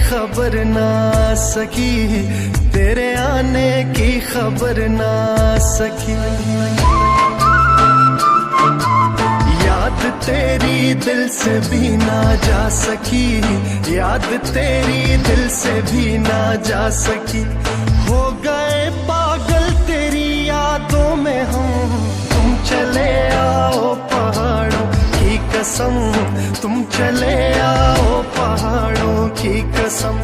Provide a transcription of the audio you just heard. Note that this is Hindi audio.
खबर ना सकी, तेरे आने की खबर ना सकी। याद तेरी दिल से भी ना जा सकी, याद तेरी दिल से भी ना जा सकी। हो गए पागल तेरी यादों में हम, तुम चले आओ पहाड़ों की कसम, तुम चले आओ पहाड़ों की कसम।